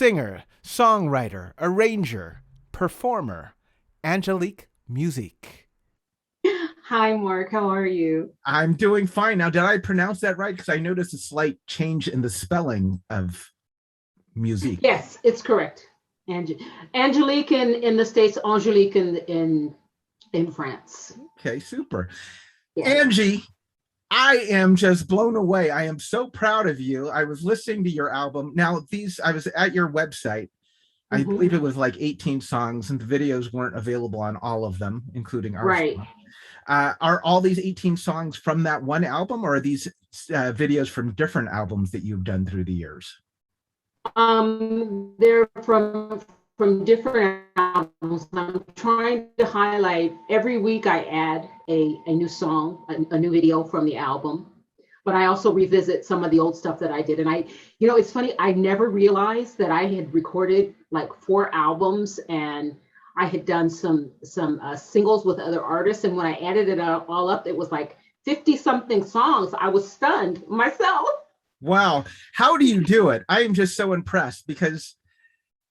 singer, songwriter, arranger, performer, Angelique Musique. Hi, Mark. How are you? I'm doing fine. Now, did I pronounce that right? Because I noticed a slight change in the spelling of musique. Yes, it's correct. Angelique in the States, Angelique in France. Okay, super. Yeah. Angie, I am just blown away. I am so proud of you. I was listening to your album. Now, I was at your website. I Hmm. believe it was like 18 songs, and the videos weren't available on all of them, including our Right. song. Are all these 18 songs from that one album, or are these videos from different albums that you've done through the years? They're from different albums. I'm trying to highlight every week. I add a new song, a new video from the album. But I also revisit some of the old stuff that I did. And it's funny, I never realized that I had recorded like 4 albums, and I had done some singles with other artists. And when I added it all up, it was like 50 something songs. I was stunned myself. Wow. How do you do it? I am just so impressed because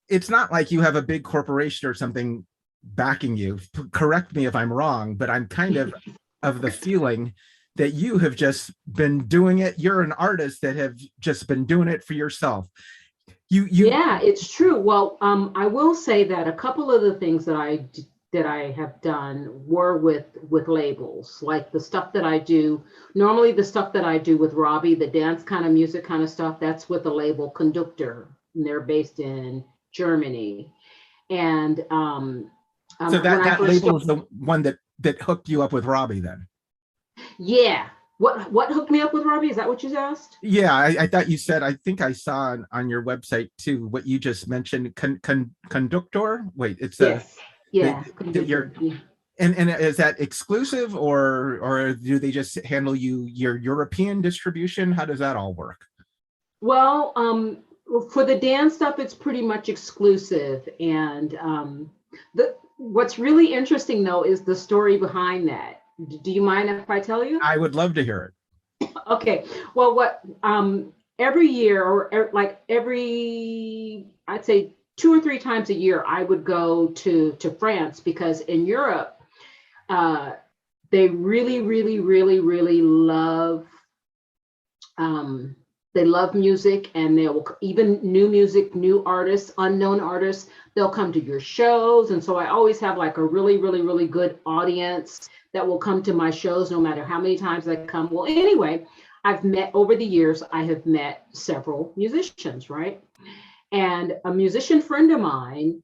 it's not like you have a big corporation or something backing you. Correct me if I'm wrong, but I'm kind of the feeling that you have just been doing it. You're an artist that have just been doing it for yourself. You Yeah, it's true. Well, I will say that a couple of the things that I have done were with labels, like the stuff that I do. Normally, the stuff that I do with Robbie, the dance kind of music kind of stuff, that's with the label Conductor, and they're based in Germany. And so when I that first label started, is the one that hooked you up with Robbie then. yeah, what hooked me up with Robbie? Is that what you asked? Yeah, I thought you said, I think I saw on your website too what you just mentioned, conductor. Wait, it's a Yes, yeah, that Conductor. you're, and is that exclusive, or do they just handle your European distribution? How does that all work? Well, for the dance stuff, it's pretty much exclusive. And what's really interesting though is the story behind that. Do you mind if I tell you? I would love to hear it. Okay. Well, what every year, or like every, I'd say 2 or 3 times a year, I would go to France, because in Europe, uh, they really, really, really, really love um, they love music, and they will, even new music, new artists, unknown artists, they'll come to your shows. And so I always have like a really, really, really good audience that will come to my shows no matter how many times they come. Well, anyway, I've met over the years, I have met several musicians, right? And a musician friend of mine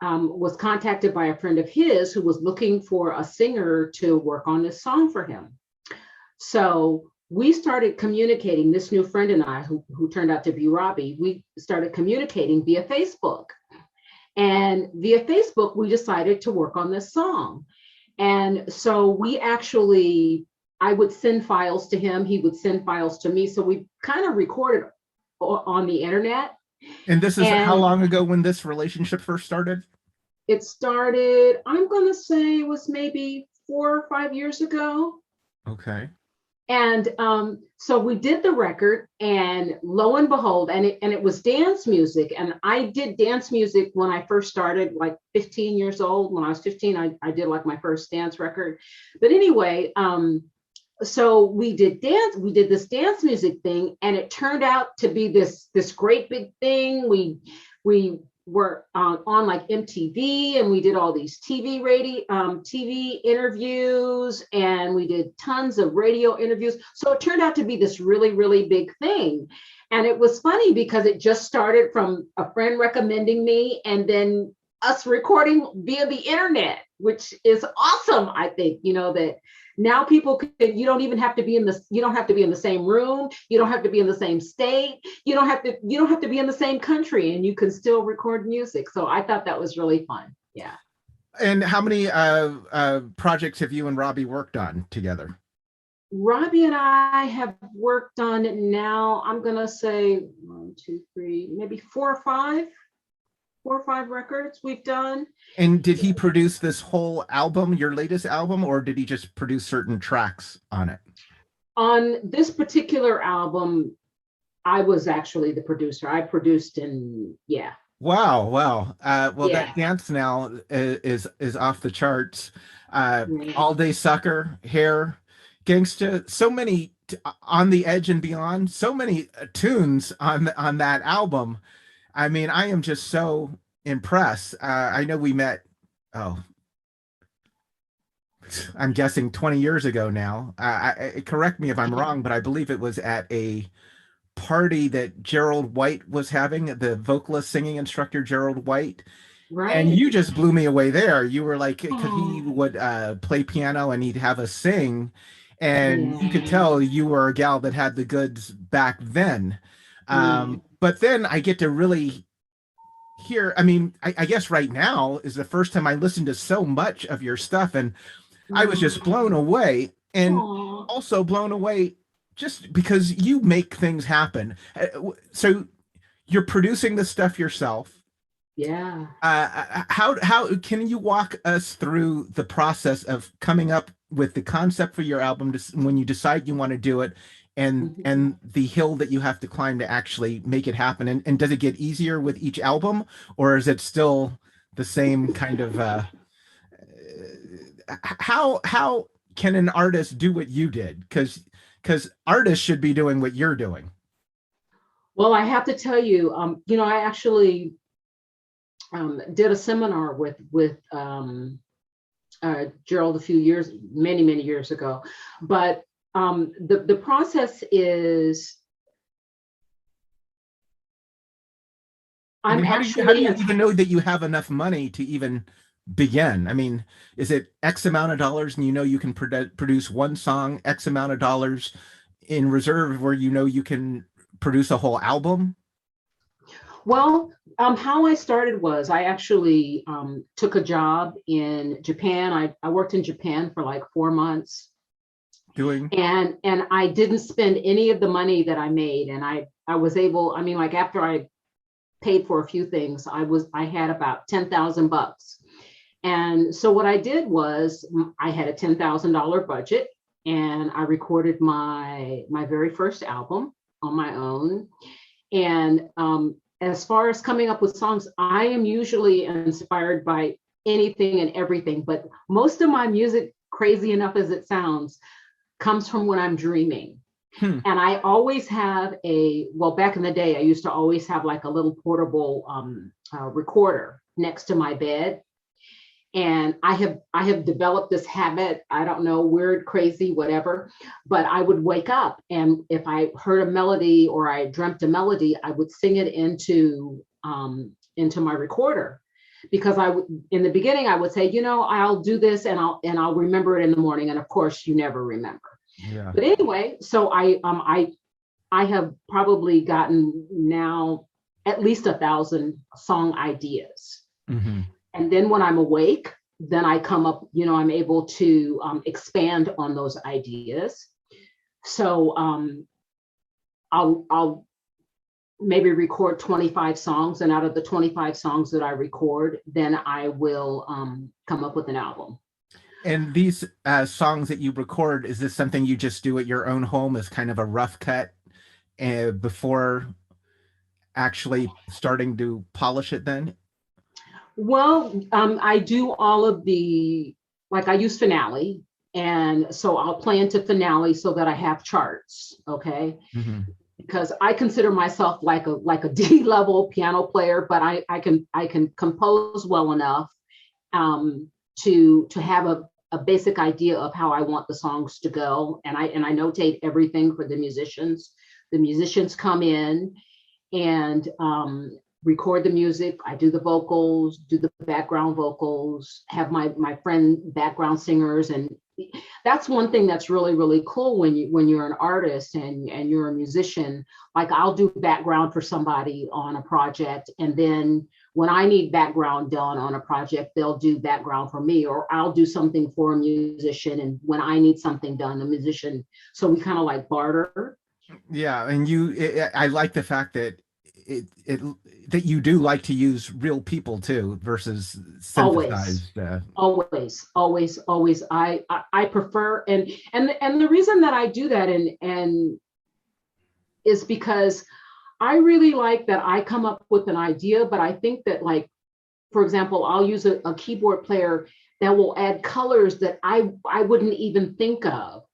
was contacted by a friend of his who was looking for a singer to work on this song for him. So we started communicating, this new friend and I, who turned out to be Robbie, we started communicating via Facebook. And via Facebook, we decided to work on this song. And so I would send files to him, he would send files to me. So we kind of recorded on the internet. And this is how And long ago when this relationship first started? it started, I'm going to say it was maybe 4 or 5 years ago. Okay. And so we did the record, and lo and behold, and it was dance music. And I did dance music when I first started, like 15 years old. When I was 15, I did like my first dance record. But anyway, so we did this dance music thing, and it turned out to be this great big thing. We were on like MTV, and we did all these TV interviews, and we did tons of radio interviews. So it turned out to be this really, really big thing. And it was funny because it just started from a friend recommending me, and then us recording via the internet, which is awesome. I think, that now people can, you don't have to be in the same room, you don't have to be in the same state, you don't have to be in the same country, and you can still record music. So I thought that was really fun. Yeah. And how many projects have you and Robbie worked on together? Robbie and I have worked on, now I'm gonna say 1, 2, 3, maybe 4 or 5 records we've done. And did he produce this whole album, your latest album, or did he just produce certain tracks on it? On this particular album, I was actually the producer. I produced, and yeah, Wow, wow. Well, Yeah. that dance now is off the charts. Yeah. All Day Sucker, Hair, Gangsta, so many On the Edge and Beyond, so many tunes on that album. I mean, I am just so impressed. I know we met, oh, I'm guessing 20 years ago now. Correct me if I'm wrong, but I believe it was at a party that Gerald White was having, the vocalist singing instructor Gerald White. And Right. you just blew me away there. You were like, because he Oh, would play piano and he'd have us sing, and you could yeah. tell you were a gal that had the goods back then. Yeah. But then I get to really hear, I mean, I guess right now is the first time I listened to so much of your stuff, and I was just blown away, and Oh, also blown away just because you make things happen. So you're producing the stuff yourself. yeah. How can you walk us through the process of coming up with the concept for your album when you decide you want to do it, Mhm. and the hill that you have to climb to actually make it happen? And does it get easier with each album, or is it still the same kind of how can an artist do what you did? Because artists should be doing what you're doing. Well, I have to tell you, I actually did a seminar with Gerald a few years, many years ago. But the process is, I I'm mean, how do actually, you even know that you have enough money to even begin? I mean, is it X amount of dollars and you know you can produce one song, X amount of dollars in reserve where you know you can produce a whole album? well, how I started was I actually took a job in Japan. I worked in Japan for like 4 months, Doing and I didn't spend any of the money that I made. And I was able, I mean, like after I paid for a few things, I had about 10,000 bucks. And so what I did was I had a $10,000 budget, and I recorded my very first album on my own. And as far as coming up with songs, I am usually inspired by anything and everything, but most of my music, crazy enough as it sounds, comes from when I'm dreaming. hmm. And I always have well, back in the day, I used to always have like a little portable recorder next to my bed. And I have developed this habit. I don't know, weird, crazy, whatever, but I would wake up, and if I heard a melody or I dreamt a melody, I would sing it into my recorder, because I would, in the beginning, I would say, I'll do this, and I'll remember it in the morning, and of course you never remember. Yeah. But anyway, so I have probably gotten now at least 1,000 song ideas. Hmm. And then when I'm awake, then I come up, I'm able to expand on those ideas. So I'll maybe record 25 songs, and out of the 25 songs that I record, then I will come up with an album. And these songs that you record, is this something you just do at your own home as kind of a rough cut before actually starting to polish it then? Well, I do all of like I use Finale. And so I'll play into Finale so that I have charts. Okay. Hmm. Because I consider myself like a D-level piano player, but I can compose well enough to have a basic idea of how I want the songs to go. And I notate everything for the musicians. The musicians come in and record the music. I do the vocals, do the background vocals, have my friend background singers. And that's one thing that's really cool when you're an artist and you're a musician. Like I'll do background for somebody on a project, and then when I need background done on a project, they'll do background for me, or I'll do something for a musician, and when I need something done, the musician. So we kind of like barter. Yeah, and I like the fact that it that you do like to use real people too versus Always. synthesized. Always. I prefer, and the reason that I do that and is because I really like that I come up with an idea, but I think that, like, for example, I'll use a keyboard player that will add colors that I wouldn't even think of.